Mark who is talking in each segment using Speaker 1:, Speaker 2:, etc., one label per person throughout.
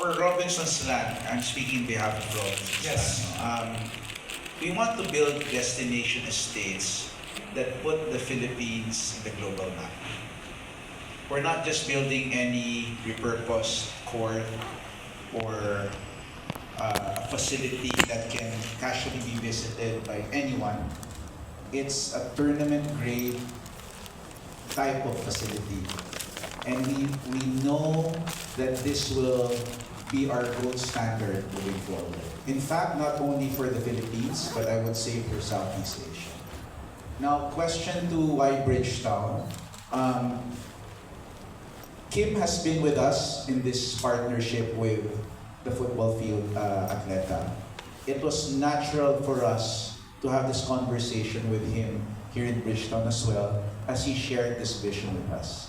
Speaker 1: for Robinson's Land, I'm speaking on behalf of Robinson's
Speaker 2: Yes.
Speaker 1: Land. We want to build destination estates that put the Philippines in the global map. We're not just building any repurposed court or facility that can casually be visited by anyone. It's a tournament grade type of facility. And we know that this will be our gold standard moving forward. In fact, not only for the Philippines, but I would say for Southeast Asia. Now, question to why Bridgetown? Kim has been with us in this partnership with the football field Atleta. It was natural for us to have this conversation with him here in Bridgetown as well, as he shared this vision with us.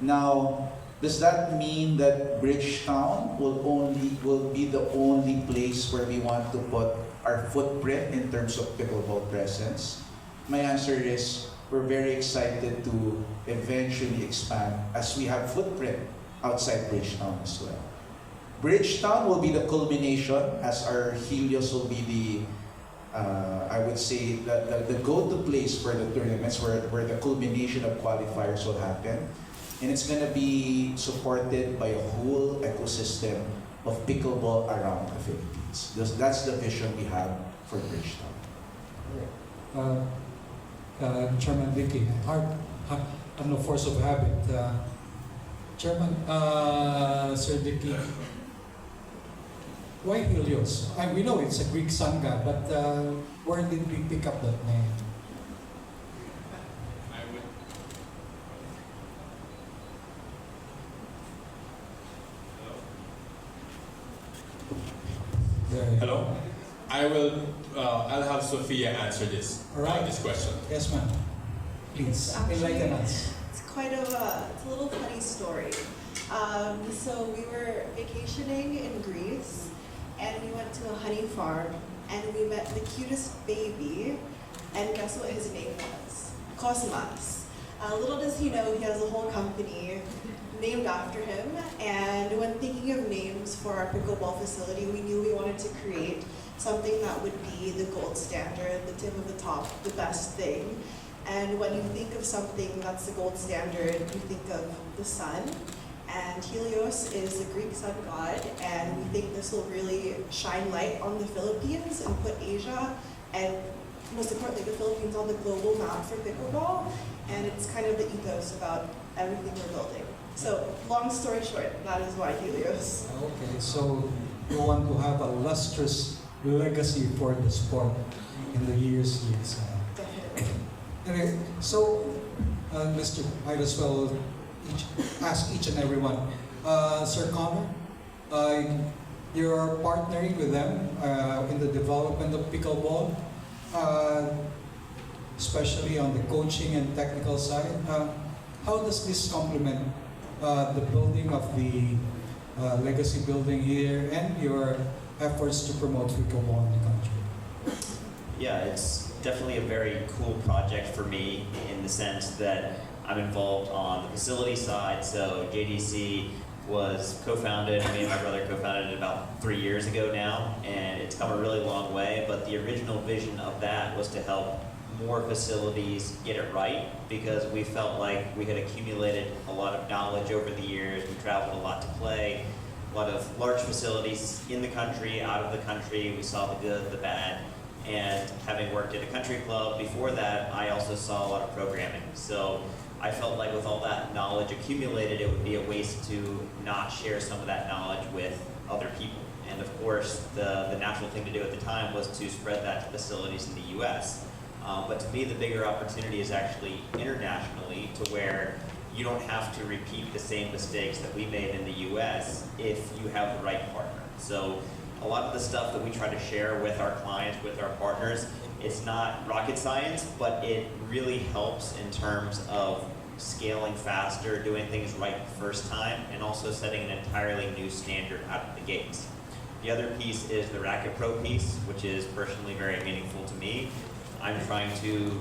Speaker 1: Now, does that mean that Bridgetown will be the only place where we want to put our footprint in terms of pickleball presence? My answer is we're very excited to eventually expand as we have footprint outside Bridgetown as well. Bridgetown will be the culmination, as our Helios will be the, I would say, the go-to place for the tournaments where the culmination of qualifiers will happen. And it's going to be supported by a whole ecosystem of pickleball around the Philippines. That's the vision we have for Bridgetown.
Speaker 2: Chairman Vicky, I'm no force of habit. Chairman, Sir Vicky, why Helios? We know it's a Greek sun god, but where did we pick up that name?
Speaker 3: Hello. I'll have Sophia answer this.
Speaker 2: All right.
Speaker 3: This question.
Speaker 2: Yes, ma'am. Please enlighten us.
Speaker 4: It's it's a little funny story. So we were vacationing in Greece, and we went to a honey farm, and we met the cutest baby, and guess what his name was? Kosmas. Little does he know, he has a whole company named after him, and when thinking of names for our pickleball facility, we knew we wanted to create something that would be the gold standard, the tip of the top, the best thing. And when you think of something that's the gold standard, you think of the sun. And Helios is the Greek sun god, and we think this will really shine light on the Philippines and put Asia, and most importantly, the Philippines on the global map for pickleball. And it's kind of the ethos about everything we're building. So, long story short, that is why Helios.
Speaker 2: Okay, so you want to have a lustrous legacy for the sport in the years. Anyway, so Mr. Might as well ask each and every one. Sir Connor, you're partnering with them in the development of pickleball, especially on the coaching and technical side. How does this complement the building of the legacy building here and your efforts to promote pickleball in the country?
Speaker 5: Yeah, it's definitely a very cool project for me in the sense that I'm involved on the facility side. So JDC was co-founded, me and my brother co-founded it about 3 years ago now, and it's come a really long way, but the original vision of that was to help more facilities get it right, because we felt like we had accumulated a lot of knowledge over the years. We traveled a lot to play, a lot of large facilities in the country, out of the country. We saw the good, the bad, and having worked at a country club before that, I also saw a lot of programming. So I felt like with all that knowledge accumulated, it would be a waste to not share some of that knowledge with other people. And of course, the natural thing to do at the time was to spread that to facilities in the US. But to me, the bigger opportunity is actually internationally, to where you don't have to repeat the same mistakes that we made in the US if you have the right partner. So a lot of the stuff that we try to share with our clients, with our partners, it's not rocket science, but it really helps in terms of scaling faster, doing things right the first time, and also setting an entirely new standard out of the gates. The other piece is the Racket Pro piece, which is personally very meaningful to me. I'm trying to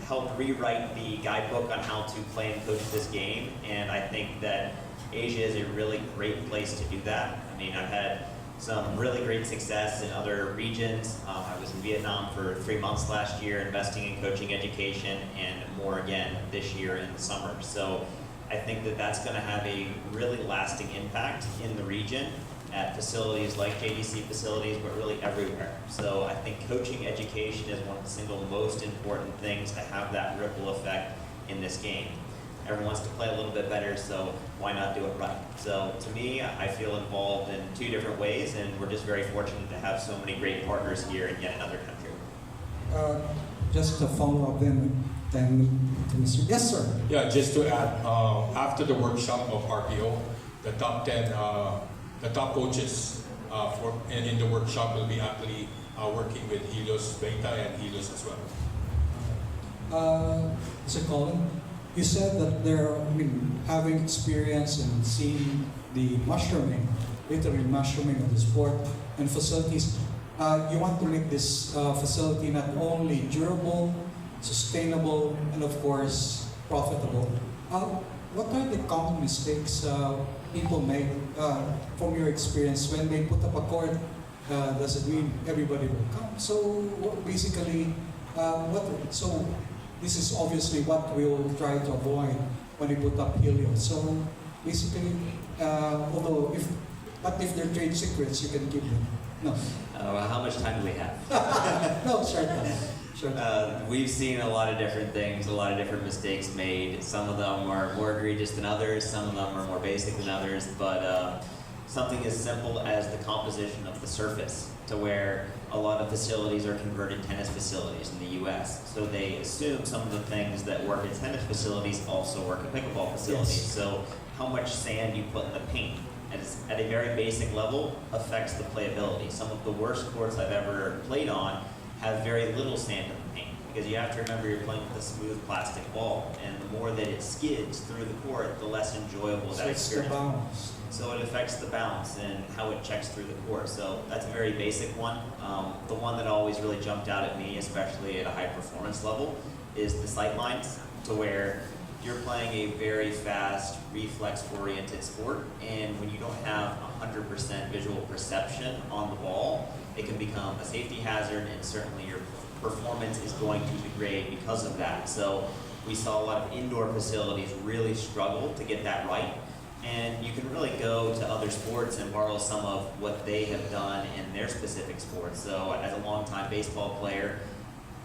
Speaker 5: help rewrite the guidebook on how to play and coach this game, and I think that Asia is a really great place to do that. I mean, I've had some really great success in other regions. I was in Vietnam for 3 months last year, investing in coaching education, and more again this year in the summer. So I think that that's going to have a really lasting impact in the region at facilities like JDC facilities, but really everywhere. So I think coaching education is one of the single most important things to have that ripple effect in this game. Everyone wants to play a little bit better, so why not do it right? So to me, I feel involved in 2 different ways, and we're just very fortunate to have so many great partners here in yet another country.
Speaker 2: Just to follow up then to Mr. Yes, sir.
Speaker 3: Yeah, just to add, after the workshop of RPO, the top 10, the top coaches in the workshop will be actually working with Helios Beta and Helios as well.
Speaker 2: Mr. Colin, you said that having experience and seeing the mushrooming, literally mushrooming of the sport and facilities, you want to make this facility not only durable, sustainable, and of course, profitable. What are the common mistakes people make from your experience when they put up a court? Does it mean everybody will come? So basically, this is obviously what we will try to avoid when we put up Helios. So basically, if they're trade secrets, you can keep them. No.
Speaker 5: How much time do we have?
Speaker 2: No, sure.
Speaker 5: We've seen a lot of different things, a lot of different mistakes made. Some of them are more egregious than others, some of them are more basic than others, but something as simple as the composition of the surface, to where a lot of facilities are converted tennis facilities in the US. So they assume some of the things that work at tennis facilities also work at pickleball facilities.
Speaker 2: Yes.
Speaker 5: So how much sand you put in the paint at a very basic level affects the playability. Some of the worst courts I've ever played on have very little sand in the paint, because you have to remember you're playing with a smooth plastic ball, and the more that it skids through the court, the less enjoyable that experience. So it affects the bounce and how it checks through the court. So that's a very basic one. The one that always really jumped out at me, especially at a high performance level, is the sight lines, to where you're playing a very fast, reflex-oriented sport, and when you don't have 100% visual perception on the ball, it can become a safety hazard, and certainly your performance is going to degrade because of that. So we saw a lot of indoor facilities really struggle to get that right, and you can really go to other sports and borrow some of what they have done in their specific sports. So as a longtime baseball player,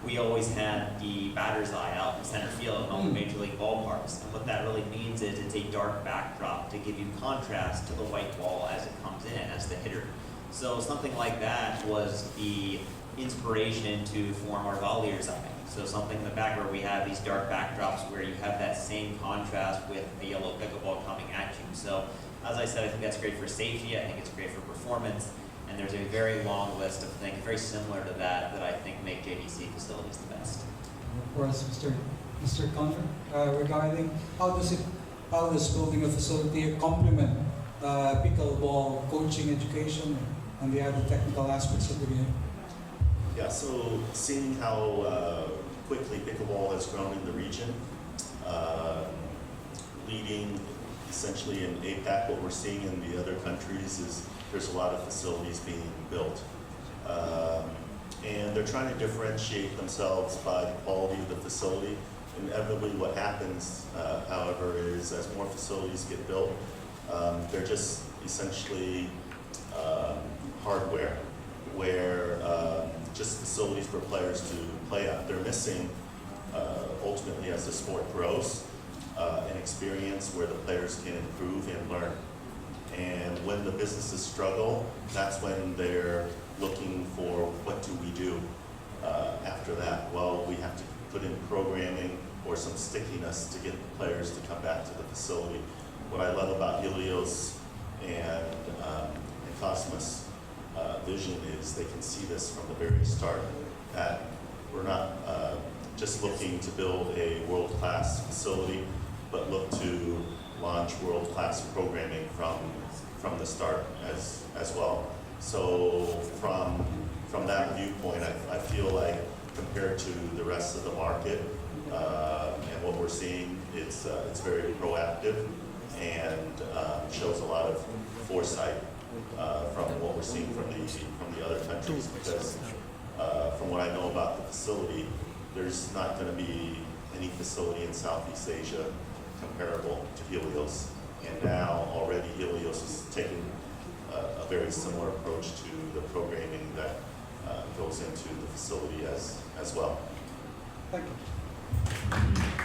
Speaker 5: we always had the batter's eye out in center field in all the major league ballparks. And what that really means is it's a dark backdrop to give you contrast to the white ball as it comes in as the hitter. So something like that was the inspiration to form our volleyer's eye. So something in the back where we have these dark backdrops where you have that same contrast with a yellow pickleball coming at you. So as I said, I think that's great for safety, I think it's great for performance, and there's a very long list of things very similar to that I think make JDC facilities the best.
Speaker 2: Of course, Mr. Conner, regarding how does building a facility complement pickleball coaching education and the other technical aspects of the game?
Speaker 6: Yeah, so seeing how quickly pickleball has grown in the region, leading essentially in APAC, what we're seeing in the other countries is there's a lot of facilities being built. And they're trying to differentiate themselves by the quality of the facility. Inevitably what happens, however, is as more facilities get built, they're just essentially hardware, where just facilities for players to play at. They're missing, ultimately as the sport grows, an experience where the players can improve and learn. And when the businesses struggle, that's when they're looking for what do we do after that. Well, we have to put in programming or some stickiness to get the players to come back to the facility. What I love about Helios and Kosmas vision is they can see this from the very start, that we're not just looking to build a world-class facility, but look to launch world-class programming from the start as well. So from that viewpoint, I feel like compared to the rest of the market and what we're seeing, it's very proactive, and shows a lot of foresight from what we're seeing from the other countries. Because from what I know about the facility, there's not going to be any facility in Southeast Asia comparable to Helios. And now already Helios is taking a very similar approach to the programming that goes into the facility as well.
Speaker 2: Thank you.